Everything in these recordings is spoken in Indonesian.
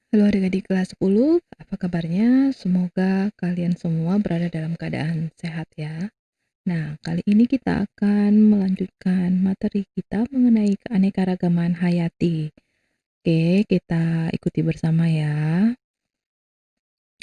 Halo adik-adik kelas 10, apa kabarnya? Semoga kalian semua berada dalam keadaan sehat ya. Nah, kali ini kita akan melanjutkan materi kita mengenai keanekaragaman hayati. Oke, kita ikuti bersama ya.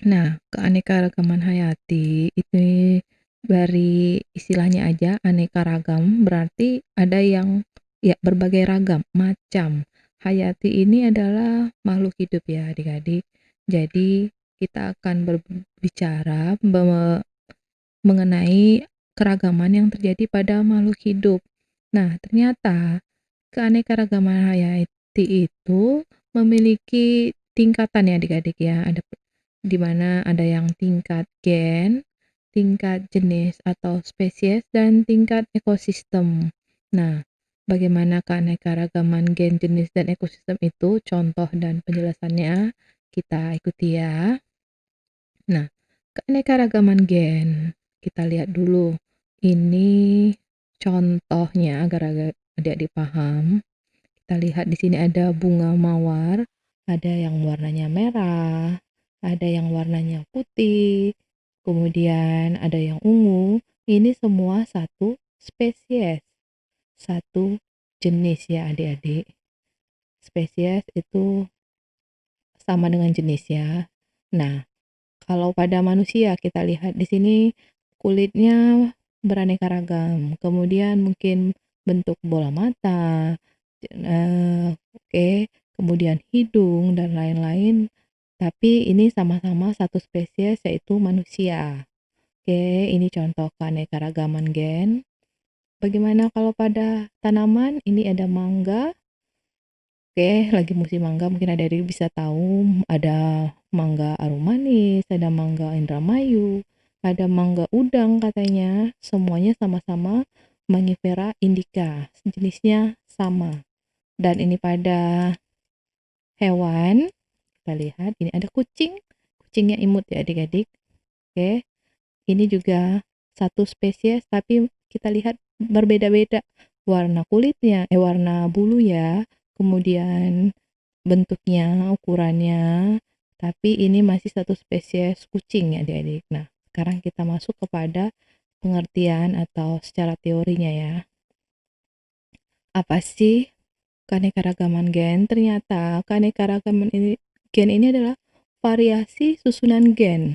Nah, keanekaragaman hayati itu dari istilahnya aja aneka ragam, berarti ada yang ya berbagai ragam, macam. Hayati ini adalah makhluk hidup ya adik-adik. Jadi kita akan berbicara mengenai keragaman yang terjadi pada makhluk hidup. Nah, ternyata keanekaragaman hayati itu memiliki tingkatan ya adik-adik ya. Ada di mana ada yang tingkat gen, tingkat jenis atau spesies, dan tingkat ekosistem. Nah, bagaimana keanekaragaman gen, jenis, dan ekosistem itu? Contoh dan penjelasannya kita ikuti ya. Nah, keanekaragaman gen, kita lihat dulu. Ini contohnya agar adik-adik paham. Kita lihat di sini ada bunga mawar, ada yang warnanya merah, ada yang warnanya putih, kemudian ada yang ungu. Ini semua satu spesies, satu jenis ya adik-adik. Spesies itu sama dengan jenis ya. Nah, kalau pada manusia kita lihat di sini kulitnya beraneka ragam. Kemudian mungkin bentuk bola mata, oke, kemudian hidung dan lain-lain. Tapi ini sama-sama satu spesies yaitu manusia. Oke, ini contoh keanekaragaman gen. Bagaimana kalau pada tanaman? Ini ada mangga. Oke, lagi musim mangga, mungkin adik-adik bisa tahu ada mangga arum manis, ada mangga Indramayu, ada mangga udang katanya. Semuanya sama-sama Mangifera indica, jenisnya sama. Dan ini pada hewan, kita lihat ini ada kucing. Kucingnya imut ya adik-adik. Oke, ini juga satu spesies tapi kita lihat berbeda-beda warna kulitnya, warna bulu ya. Kemudian bentuknya, ukurannya, tapi ini masih satu spesies kucing ya adik-adik. Nah, sekarang kita masuk kepada pengertian atau secara teorinya ya. Apa sih keanekaragaman gen? Ternyata keanekaragaman gen ini adalah variasi susunan gen.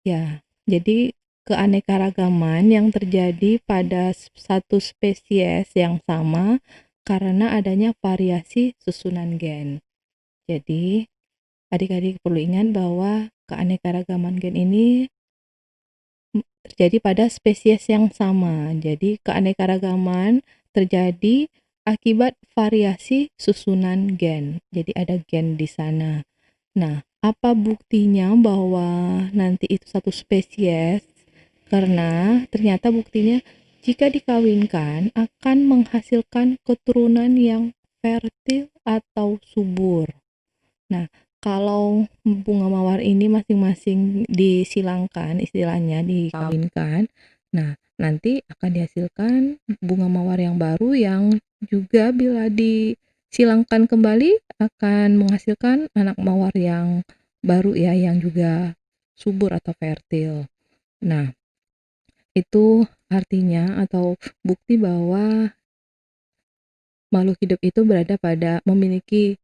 Ya, jadi keanekaragaman yang terjadi pada satu spesies yang sama karena adanya variasi susunan gen. Jadi, adik-adik perlu ingat bahwa keanekaragaman gen ini terjadi pada spesies yang sama. Jadi, keanekaragaman terjadi akibat variasi susunan gen. Jadi, ada gen di sana. Nah, apa buktinya bahwa nanti itu satu spesies? Karena ternyata buktinya jika dikawinkan akan menghasilkan keturunan yang fertil atau subur. Nah, kalau bunga mawar ini masing-masing disilangkan, istilahnya dikawinkan, nah nanti akan dihasilkan bunga mawar yang baru yang juga bila disilangkan kembali akan menghasilkan anak mawar yang baru ya, yang juga subur atau fertil. Nah, itu artinya atau bukti bahwa makhluk hidup itu berada pada memiliki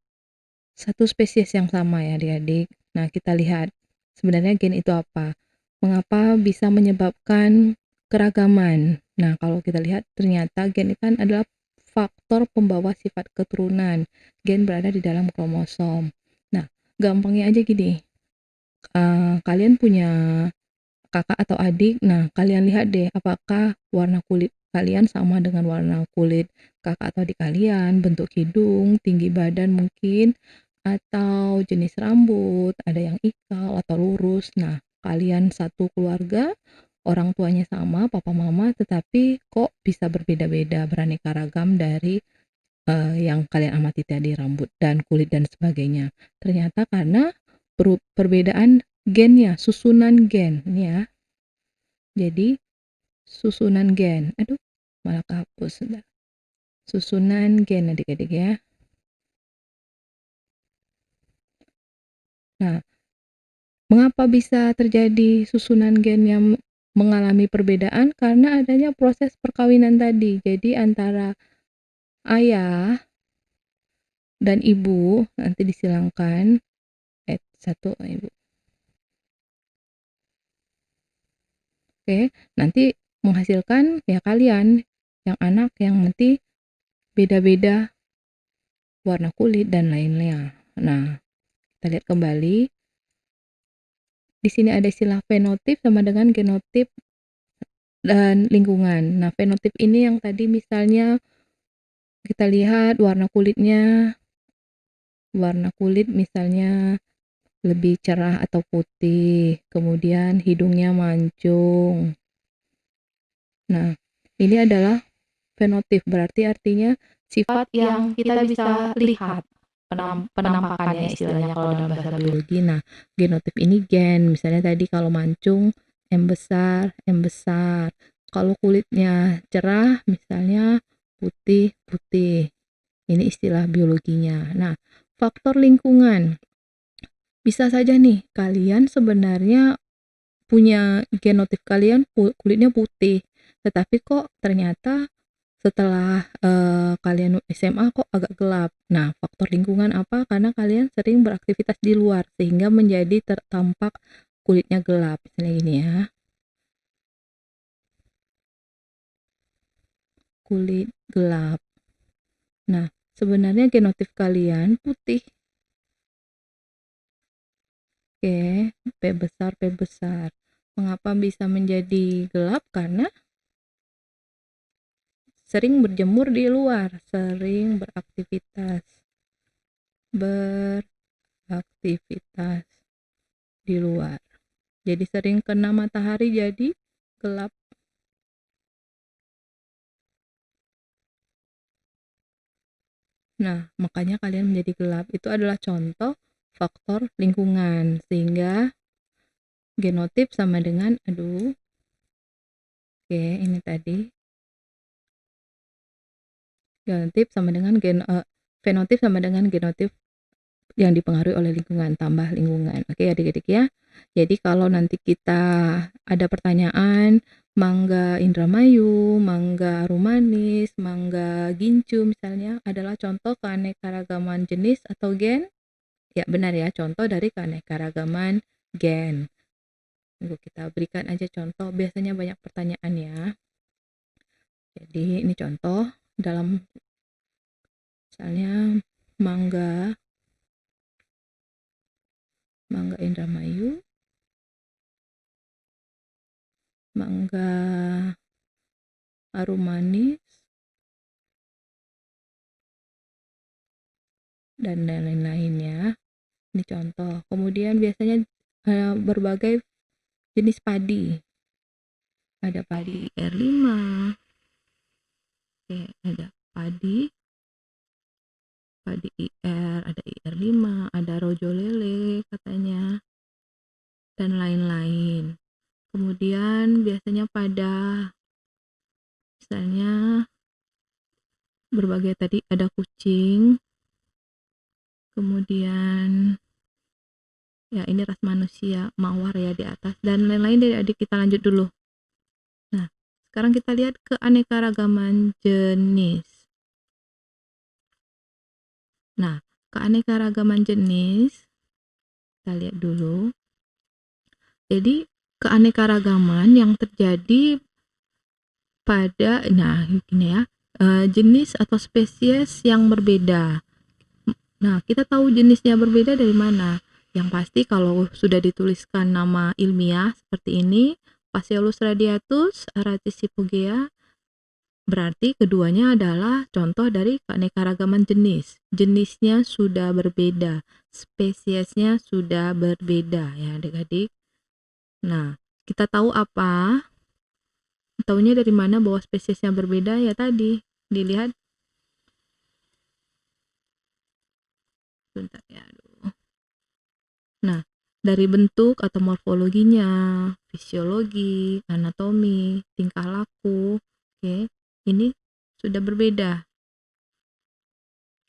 satu spesies yang sama ya adik-adik. Nah, kita lihat sebenarnya gen itu apa? Mengapa bisa menyebabkan keragaman? Nah, kalau kita lihat ternyata gen itu kan adalah faktor pembawa sifat keturunan. Gen berada di dalam kromosom. Nah, gampangnya aja gini. Kalian punya kakak atau adik. Nah, kalian lihat deh apakah warna kulit kalian sama dengan warna kulit kakak atau adik kalian, bentuk hidung, tinggi badan mungkin, atau jenis rambut, ada yang ikal atau lurus. Nah, kalian satu keluarga, orang tuanya sama, papa mama, tetapi kok bisa berbeda-beda, beraneka ragam dari yang kalian amati tadi, rambut dan kulit dan sebagainya. Ternyata karena perbedaan gennya, susunan gen ya. Jadi susunan gen, aduh malah kehapus sudah. Susunan gen adik-adik ya. Nah, mengapa bisa terjadi susunan gen yang mengalami perbedaan? Karena adanya proses perkawinan tadi. Jadi antara ayah dan ibu nanti disilangkan, satu ibu. Oke, nanti menghasilkan ya kalian, yang anak yang nanti beda-beda warna kulit dan lainnya. Nah, kita lihat kembali. Di sini ada istilah fenotip sama dengan genotip dan lingkungan. Nah, fenotip ini yang tadi misalnya kita lihat warna kulit misalnya lebih cerah atau putih, kemudian hidungnya mancung. Nah, ini adalah fenotip, berarti artinya sifat yang kita bisa lihat penampakannya istilahnya kalau dalam bahasa biologi. Nah, genotip ini gen, misalnya tadi kalau mancung M besar. Kalau kulitnya cerah misalnya putih. Ini istilah biologinya. Nah, faktor lingkungan. Bisa saja nih kalian sebenarnya punya genotip kalian kulitnya putih, tetapi kok ternyata setelah kalian SMA kok agak gelap. Nah, faktor lingkungan apa? Karena kalian sering beraktivitas di luar sehingga menjadi tampak kulitnya gelap. Misalnya gini ya. Kulit gelap. Nah, sebenarnya genotip kalian putih. Oke, P besar. Mengapa bisa menjadi gelap? Karena sering berjemur di luar, sering beraktivitas di luar. Jadi sering kena matahari jadi gelap. Nah, makanya kalian menjadi gelap. Itu adalah contoh faktor lingkungan. Sehingga genotip sama dengan, ini tadi. Fenotip sama dengan genotip yang dipengaruhi oleh lingkungan, tambah lingkungan. Oke, adik-adik ya. Jadi kalau nanti kita ada pertanyaan, mangga Indramayu, mangga Rumanis, mangga Gincu misalnya adalah contoh keanekaragaman jenis atau gen? Ya, benar ya, contoh dari keanekaragaman gen. Tunggu, kita berikan aja contoh, biasanya banyak pertanyaan ya. Jadi ini contoh dalam misalnya mangga Indramayu, mangga Harum Manis, dan lain-lainnya. Ini contoh. Kemudian biasanya berbagai jenis padi. Ada padi IR5. Oke, ada padi IR, ada IR5, ada rojo lele katanya, dan lain-lain. Kemudian biasanya pada misalnya berbagai tadi ada kucing, kemudian ya ini ras manusia, mawar ya di atas, dan lain-lain. Dari adik kita lanjut dulu. Nah, sekarang kita lihat keanekaragaman jenis. Nah, keanekaragaman jenis kita lihat dulu. Jadi keanekaragaman yang terjadi pada, nah gini ya, jenis atau spesies yang berbeda. Nah, kita tahu jenisnya berbeda dari mana? Yang pasti kalau sudah dituliskan nama ilmiah seperti ini, Phaseolus radiatus, Aratus hypogea, berarti keduanya adalah contoh dari keanekaragaman jenis. Jenisnya sudah berbeda, spesiesnya sudah berbeda ya adik-adik. Nah, kita tahu apa? Taunya dari mana bahwa spesiesnya berbeda? Ya tadi, dilihat. Bentar ya, Nah, dari bentuk atau morfologinya, fisiologi, anatomi, tingkah laku, oke, ini sudah berbeda.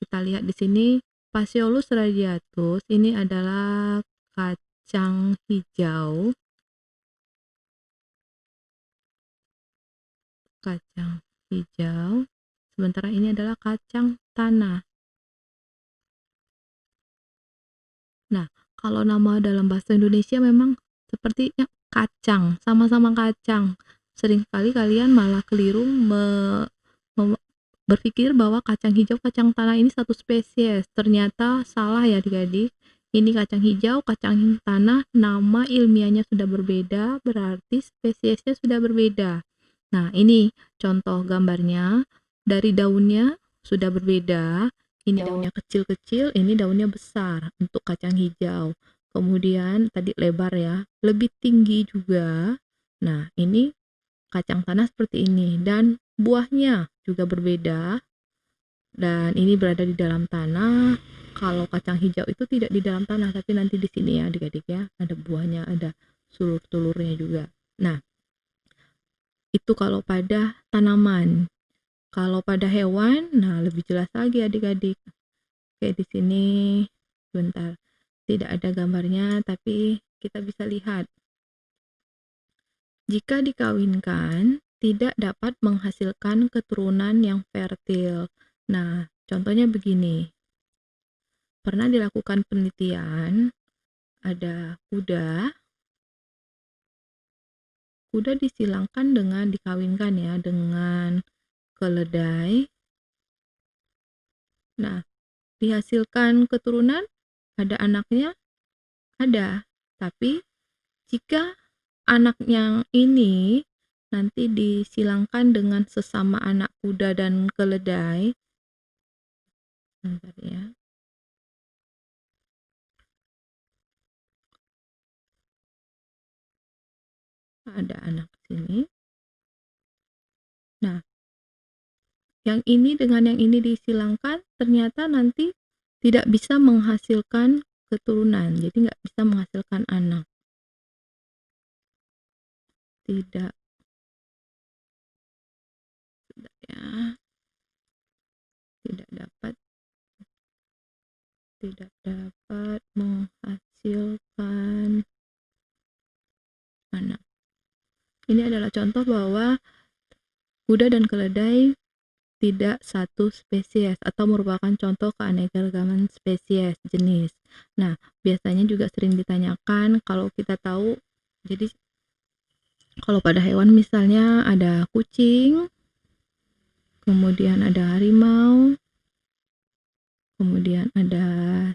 Kita lihat di sini, Phaseolus radiatus ini adalah kacang hijau, sementara ini adalah kacang tanah. Nah, kalau nama dalam bahasa Indonesia memang sepertinya kacang, sama-sama kacang. Seringkali kalian malah keliru berpikir bahwa kacang hijau, kacang tanah ini satu spesies. Ternyata salah ya adik-adik. Ini kacang hijau, kacang tanah, nama ilmiahnya sudah berbeda, berarti spesiesnya sudah berbeda. Nah, ini contoh gambarnya. Dari daunnya sudah berbeda. Ini daunnya kecil-kecil, ini daunnya besar untuk kacang hijau. Kemudian tadi lebar ya, lebih tinggi juga. Nah, ini kacang tanah seperti ini dan buahnya juga berbeda. Dan ini berada di dalam tanah. Kalau kacang hijau itu tidak di dalam tanah, tapi nanti di sini ya adik-adik ya, ada buahnya, ada sulur-tulurnya juga. Nah, itu kalau pada tanaman. Kalau pada hewan, nah lebih jelas lagi adik-adik. Kayak di sini, sebentar, tidak ada gambarnya, tapi kita bisa lihat. Jika dikawinkan, tidak dapat menghasilkan keturunan yang fertil. Nah, contohnya begini. Pernah dilakukan penelitian, ada kuda disilangkan dengan dikawinkan ya, dengan keledai. Nah, dihasilkan keturunan, ada anaknya, ada. Tapi jika anaknya ini nanti disilangkan dengan sesama anak kuda dan keledai, bentar ya. Ada anak sini. Nah, yang ini dengan yang ini disilangkan, ternyata nanti tidak bisa menghasilkan keturunan, jadi nggak bisa menghasilkan anak. Tidak ya, tidak dapat menghasilkan anak. Ini adalah contoh bahwa kuda dan keledai tidak satu spesies atau merupakan contoh keanekaragaman spesies jenis. Nah, biasanya juga sering ditanyakan kalau kita tahu, jadi kalau pada hewan misalnya ada kucing, kemudian ada harimau, kemudian ada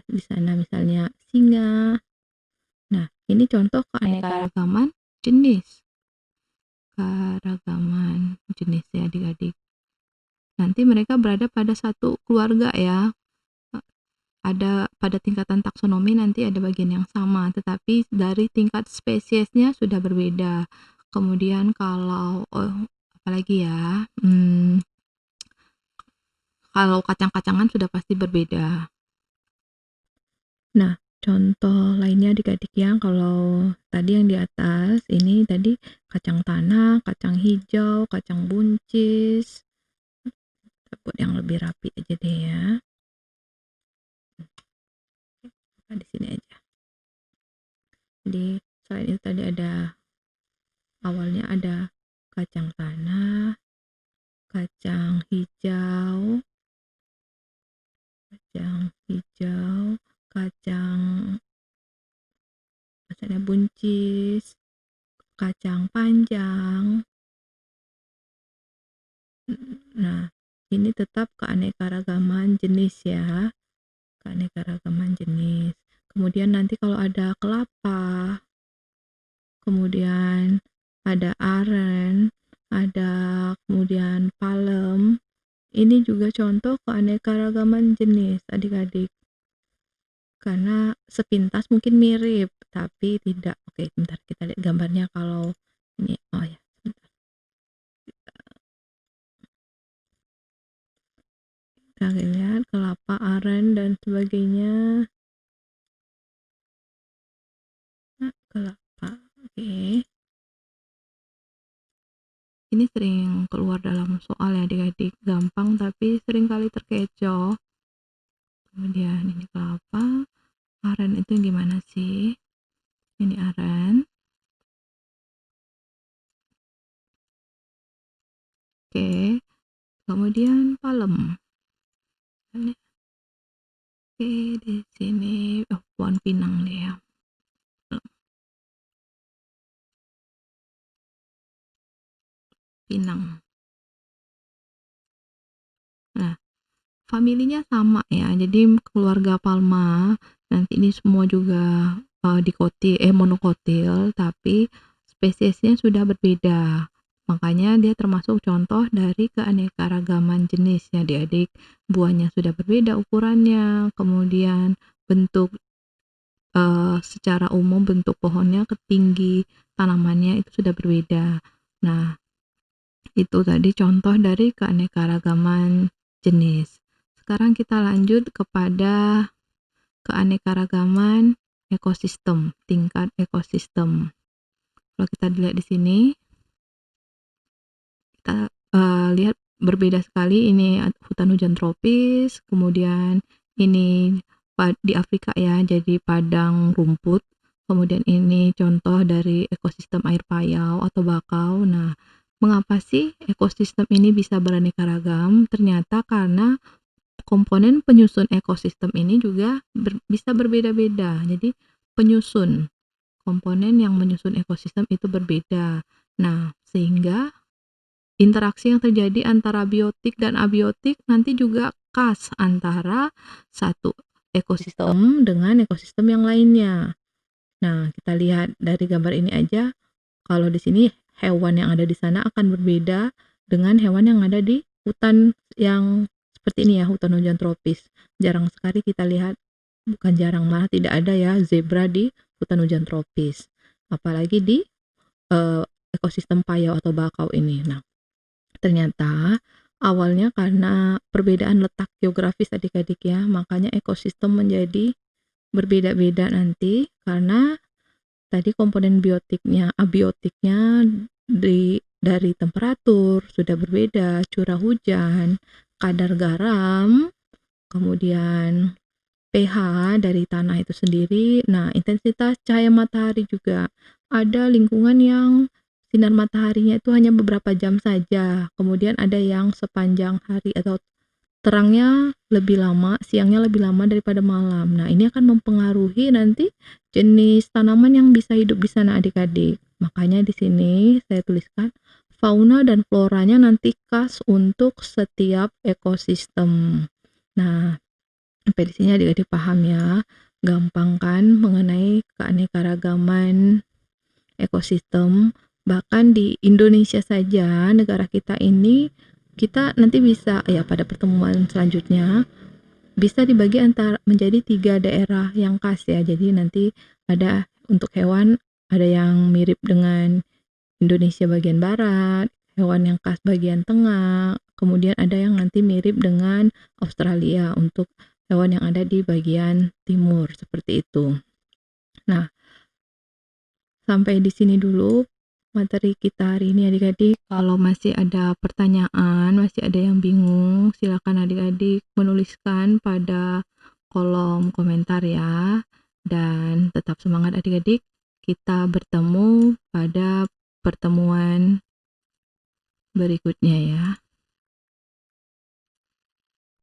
di sana misalnya singa. Nah, ini contoh keanekaragaman jenis. Keragaman jenis ya adik-adik. Nanti mereka berada pada satu keluarga ya. Ada pada tingkatan taksonomi nanti ada bagian yang sama, tetapi dari tingkat spesiesnya sudah berbeda. Kemudian kalau apalagi ya, kalau kacang-kacangan sudah pasti berbeda. Nah, contoh lainnya adik-adik ya, kalau tadi yang di atas ini tadi kacang tanah, kacang hijau, kacang buncis. Kita buat yang lebih rapi aja deh ya. Nah, di sini aja. Jadi selain itu tadi ada awalnya ada kacang tanah, kacang hijau, kacang misalnya buncis, kacang panjang. Nah, ini tetap keanekaragaman jenis ya, keanekaragaman jenis. Kemudian nanti kalau ada kelapa, kemudian ada aren, ada kemudian palem, ini juga contoh keanekaragaman jenis adik-adik. Karena sepintas mungkin mirip, tapi tidak. Oke, bentar kita lihat gambarnya kalau ini. Oh ya, sebentar. Kita lihat kelapa, aren, dan sebagainya. Nah, kelapa. Oke. Ini sering keluar dalam soal ya adik-adik. Gampang tapi sering kali terkecoh. Kemudian ini kelapa. Aren itu gimana sih? Ini aren. Oke, kemudian palem. Oke, di sini pohon pinang nih ya. Pinang. Nah, familinya sama ya. Jadi keluarga palma. Nanti ini semua juga monokotil, tapi spesiesnya sudah berbeda. Makanya dia termasuk contoh dari keanekaragaman jenis ya adik-adik. Buahnya sudah berbeda ukurannya, kemudian bentuk secara umum bentuk pohonnya, tinggi tanamannya itu sudah berbeda. Nah, itu tadi contoh dari keanekaragaman jenis. Sekarang kita lanjut kepada keanekaragaman ekosistem, tingkat ekosistem. Kalau kita lihat di sini, kita lihat berbeda sekali. Ini hutan hujan tropis, kemudian ini di Afrika ya, jadi padang rumput. Kemudian ini contoh dari ekosistem air payau atau bakau. Nah, mengapa sih ekosistem ini bisa beraneka ragam? Ternyata karena komponen penyusun ekosistem ini juga bisa berbeda-beda. Jadi penyusun, komponen yang menyusun ekosistem itu berbeda. Nah, sehingga interaksi yang terjadi antara biotik dan abiotik nanti juga khas antara satu ekosistem dengan ekosistem yang lainnya. Nah, kita lihat dari gambar ini aja, kalau di sini hewan yang ada di sana akan berbeda dengan hewan yang ada di hutan yang seperti ini ya, hutan hujan tropis. Jarang sekali kita lihat, bukan jarang, malah tidak ada ya zebra di hutan hujan tropis. Apalagi di ekosistem payau atau bakau ini. Nah, ternyata awalnya karena perbedaan letak geografis adik-adik ya, makanya ekosistem menjadi berbeda-beda nanti karena tadi komponen biotiknya, abiotiknya dari temperatur sudah berbeda, curah hujan, kadar garam, kemudian pH dari tanah itu sendiri. Nah, intensitas cahaya matahari juga. Ada lingkungan yang sinar mataharinya itu hanya beberapa jam saja. Kemudian ada yang sepanjang hari atau terangnya lebih lama, siangnya lebih lama daripada malam. Nah, ini akan mempengaruhi nanti jenis tanaman yang bisa hidup di sana adik-adik. Makanya di sini saya tuliskan fauna dan floranya nanti khas untuk setiap ekosistem. Nah, sampai di sini adik-adik paham ya, gampang kan mengenai keanekaragaman ekosistem. Bahkan di Indonesia saja, negara kita ini, kita nanti bisa ya pada pertemuan selanjutnya bisa dibagi antara menjadi 3 daerah yang khas ya. Jadi nanti ada untuk hewan, ada yang mirip dengan Indonesia bagian barat, hewan yang khas bagian tengah, kemudian ada yang nanti mirip dengan Australia untuk hewan yang ada di bagian timur, seperti itu. Nah, sampai di sini dulu materi kita hari ini adik-adik. Kalau masih ada pertanyaan, masih ada yang bingung, silakan adik-adik menuliskan pada kolom komentar ya. Dan tetap semangat adik-adik, kita bertemu pada pertemuan berikutnya ya.